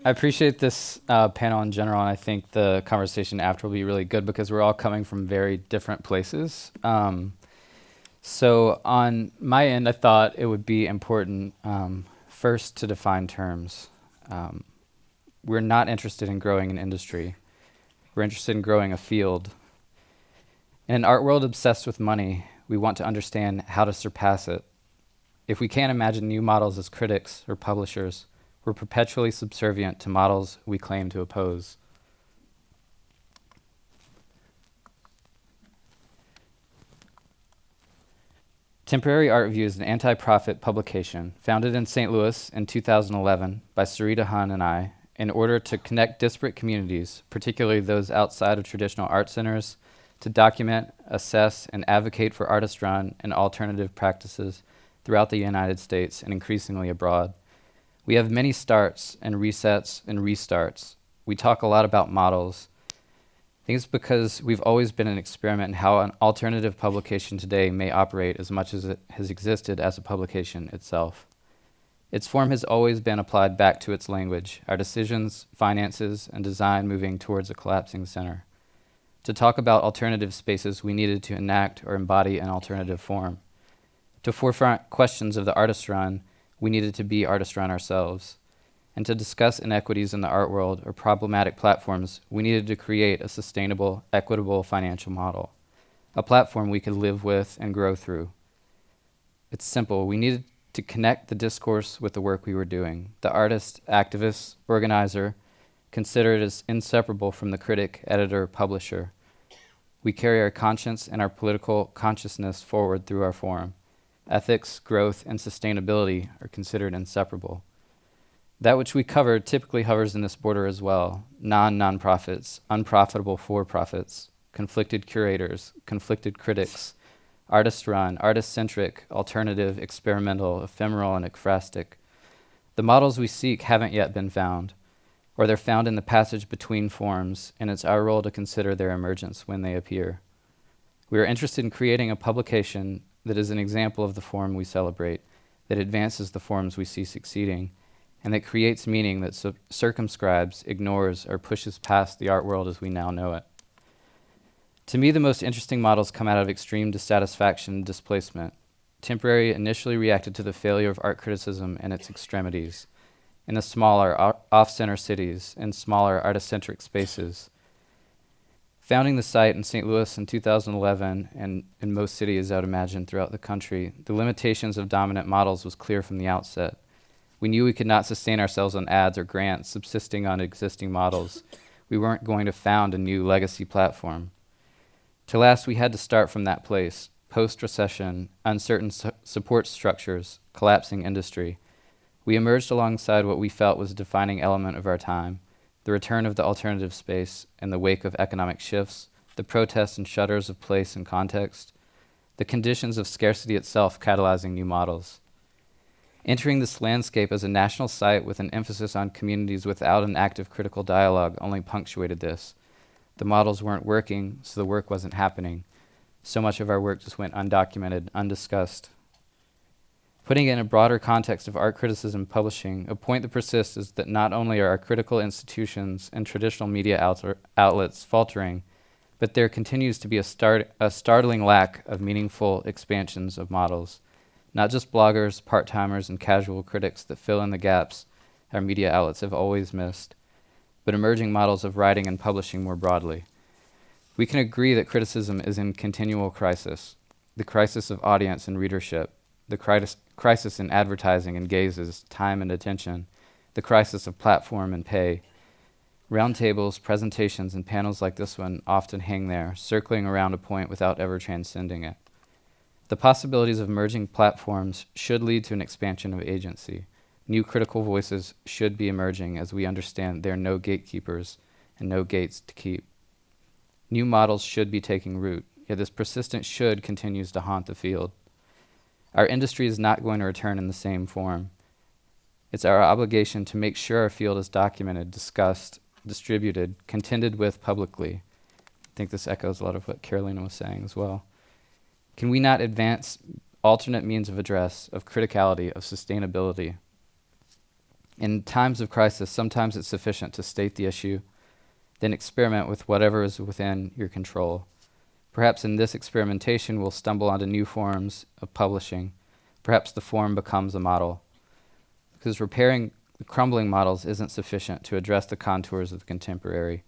I appreciate this panel in general, and I think the conversation after will be really good because we're all coming from very different places. So on my end, I thought it would be important first to define terms. Um, we're not interested in growing an industry. We're interested in growing a field. In an art world obsessed with money, we want to understand how to surpass it. If we can't imagine new models as critics or publishers, we're perpetually subservient to models we claim to oppose. Temporary Art Review is an anti-profit publication founded in St. Louis in 2011 by Sarita Hun and I in order to connect disparate communities, particularly those outside of traditional art centers, to document, assess, and advocate for artist-run and alternative practices throughout the United States and increasingly abroad. We have many starts and resets and restarts. We talk a lot about models. I think it's because we've always been an experiment in how an alternative publication today may operate as much as it has existed as a publication itself. Its form has always been applied back to its language, our decisions, finances, and design moving towards a collapsing center. To talk about alternative spaces, we needed to enact or embody an alternative form. To forefront questions of the artist run, we needed to be artist run ourselves. And to discuss inequities in the art world or problematic platforms, we needed to create a sustainable, equitable financial model, a platform we could live with and grow through. It's simple. We needed to connect the discourse with the work we were doing. The artist, activist, organizer, consider it as inseparable from the critic, editor, publisher. We carry our conscience and our political consciousness forward through our forum. Ethics, growth, and sustainability are considered inseparable. That which we cover typically hovers in this border as well. Non-nonprofits, unprofitable for-profits, conflicted curators, conflicted critics, artist-run, artist-centric, alternative, experimental, ephemeral, and ekphrastic. The models we seek haven't yet been found, or they're found in the passage between forms, and it's our role to consider their emergence when they appear. We are interested in creating a publication that is an example of the form we celebrate, that advances the forms we see succeeding, and that creates meaning that circumscribes, ignores, or pushes past the art world as we now know it. To me, the most interesting models come out of extreme dissatisfaction and displacement. Temporary initially reacted to the failure of art criticism and its extremities in the smaller, off-center cities and smaller artist-centric spaces. Founding the site in St. Louis in 2011 and in most cities, I would imagine, throughout the country, the limitations of dominant models was clear from the outset. We knew we could not sustain ourselves on ads or grants subsisting on existing models. We weren't going to found a new legacy platform. To last, we had to start from that place, post-recession, uncertain support structures, collapsing industry. We emerged alongside what we felt was a defining element of our time, the return of the alternative space in the wake of economic shifts, the protests and shudders of place and context, the conditions of scarcity itself catalyzing new models. Entering this landscape as a national site with an emphasis on communities without an active critical dialogue only punctuated this. The models weren't working, so the work wasn't happening. So much of our work just went undocumented, undiscussed. Putting it in a broader context of art criticism publishing, a point that persists is that not only are our critical institutions and traditional media outlets faltering, but there continues to be a startling lack of meaningful expansions of models. Not just bloggers, part-timers, and casual critics that fill in the gaps our media outlets have always missed, but emerging models of writing and publishing more broadly. We can agree that criticism is in continual crisis, the crisis of audience and readership, the crisis in advertising and gazes, time and attention, the crisis of platform and pay. Roundtables, presentations, and panels like this one often hang there, circling around a point without ever transcending it. The possibilities of merging platforms should lead to an expansion of agency. New critical voices should be emerging as we understand there are no gatekeepers and no gates to keep. New models should be taking root, yet this persistent should continues to haunt the field. Our industry is not going to return in the same form. It's our obligation to make sure our field is documented, discussed, distributed, contended with publicly. I think this echoes a lot of what Carolina was saying as well. Can we not advance alternate means of address, of criticality, of sustainability? In times of crisis, sometimes it's sufficient to state the issue, then experiment with whatever is within your control. Perhaps in this experimentation, we'll stumble onto new forms of publishing. Perhaps the form becomes a model. Because repairing crumbling models isn't sufficient to address the contours of the contemporary.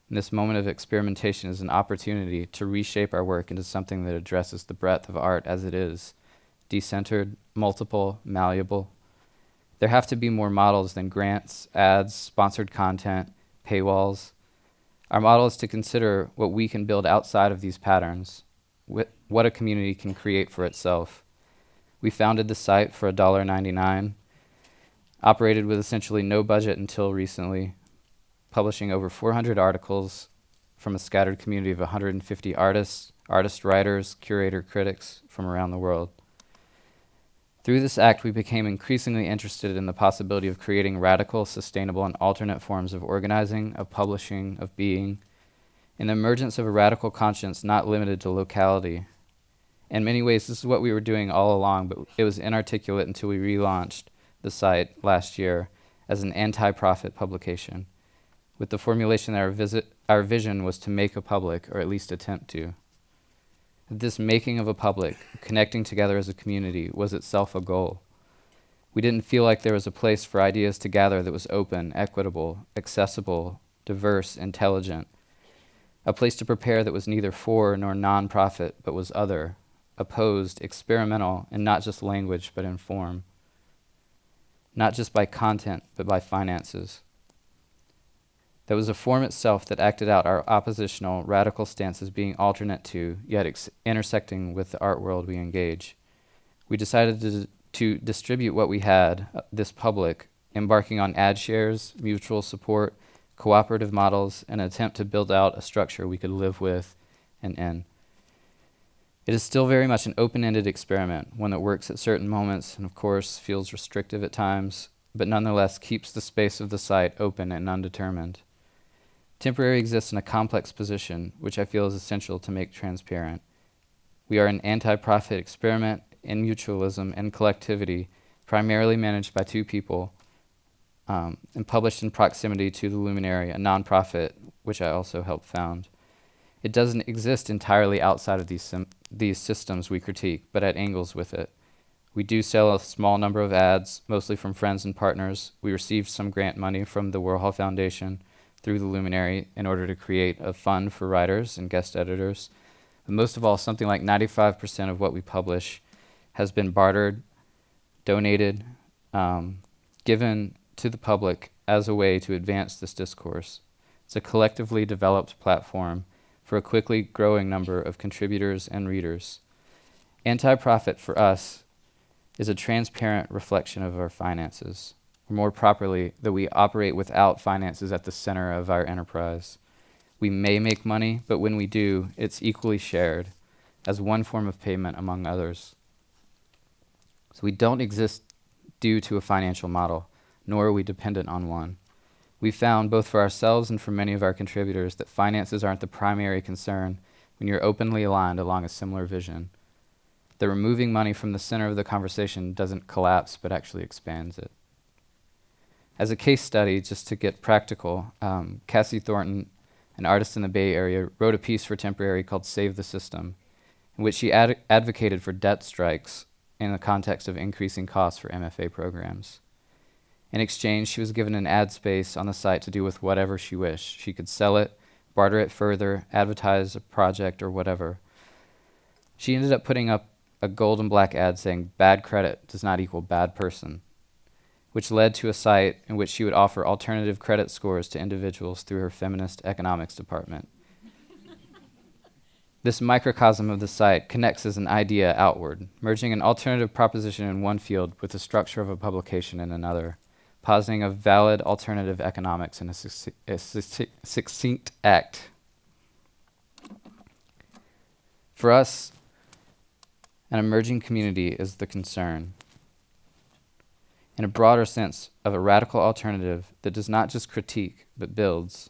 And this moment of experimentation is an opportunity to reshape our work into something that addresses the breadth of art as it is, decentered, multiple, malleable. There have to be more models than grants, ads, sponsored content, paywalls. Our model is to consider what we can build outside of these patterns, what a community can create for itself. We founded the site for $1.99, operated with essentially no budget until recently, publishing over 400 articles from a scattered community of 150 artists, writers, curator, critics from around the world. Through this act, we became increasingly interested in the possibility of creating radical, sustainable, and alternate forms of organizing, of publishing, of being, in the emergence of a radical conscience not limited to locality. In many ways, this is what we were doing all along, but it was inarticulate until we relaunched the site last year as an anti-profit publication, with the formulation that our vision was to make a public, or at least attempt to. This making of a public, connecting together as a community, was itself a goal. We didn't feel like there was a place for ideas to gather that was open, equitable, accessible, diverse, intelligent, a place to prepare that was neither for nor non-profit, but was other, opposed, experimental, in not just language, but in form. Not just by content, but by finances. That was a form itself that acted out our oppositional, radical stances being alternate to, yet intersecting with the art world we engage. We decided to distribute what we had, this public, embarking on ad shares, mutual support, cooperative models, and an attempt to build out a structure we could live with and in. It is still very much an open-ended experiment, one that works at certain moments and, of course, feels restrictive at times, but nonetheless keeps the space of the site open and undetermined. Temporary exists in a complex position, which I feel is essential to make transparent. We are an anti-profit experiment in mutualism and collectivity, primarily managed by two people, and published in proximity to the Luminary, a nonprofit, which I also helped found. It doesn't exist entirely outside of these systems we critique, but at angles with it. We do sell a small number of ads, mostly from friends and partners. We received some grant money from the Warhol Foundation through the Luminary in order to create a fund for writers and guest editors. But most of all, something like 95% of what we publish has been bartered, donated, given to the public as a way to advance this discourse. It's a collectively developed platform for a quickly growing number of contributors and readers. Anti-profit for us is a transparent reflection of our finances, or more properly, that we operate without finances at the center of our enterprise. We may make money, but when we do, it's equally shared as one form of payment among others. So we don't exist due to a financial model, nor are we dependent on one. We found, both for ourselves and for many of our contributors, that finances aren't the primary concern when you're openly aligned along a similar vision. That removing money from the center of the conversation doesn't collapse, but actually expands it. As a case study, just to get practical, Cassie Thornton, an artist in the Bay Area, wrote a piece for Temporary called Save the System, in which she advocated for debt strikes in the context of increasing costs for MFA programs. In exchange, she was given an ad space on the site to do with whatever she wished. She could sell it, barter it further, advertise a project, or whatever. She ended up putting up a gold and black ad saying, "Bad credit does not equal bad person," which led to a site in which she would offer alternative credit scores to individuals through her feminist economics department. This microcosm of the site connects as an idea outward, merging an alternative proposition in one field with the structure of a publication in another, positing a valid alternative economics in a succinct act. For us, an emerging community is the concern, in a broader sense, of a radical alternative that does not just critique, but builds.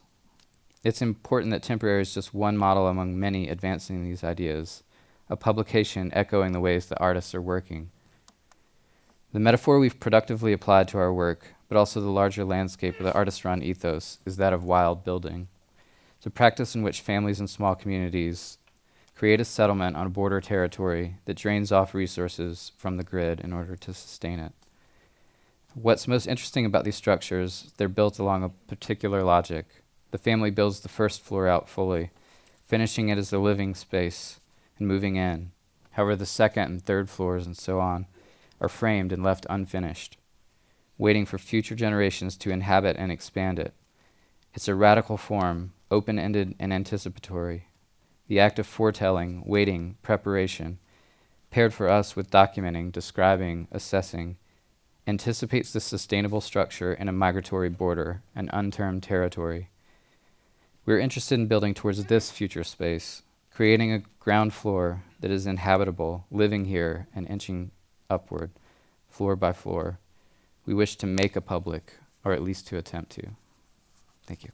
It's important that Temporary is just one model among many advancing these ideas, a publication echoing the ways that artists are working. The metaphor we've productively applied to our work, but also the larger landscape of the artist-run ethos is that of wild building. It's a practice in which families and small communities create a settlement on a border territory that drains off resources from the grid in order to sustain it. What's most interesting about these structures, they're built along a particular logic. The family builds the first floor out fully, finishing it as a living space and moving in. However, the second and third floors and so on are framed and left unfinished, waiting for future generations to inhabit and expand it. It's a radical form, open-ended and anticipatory. The act of foretelling, waiting, preparation, paired for us with documenting, describing, assessing, anticipates the sustainable structure in a migratory border, an untermed territory. We're interested in building towards this future space, creating a ground floor that is inhabitable, living here and inching upward, floor by floor. We wish to make a public, or at least to attempt to. Thank you.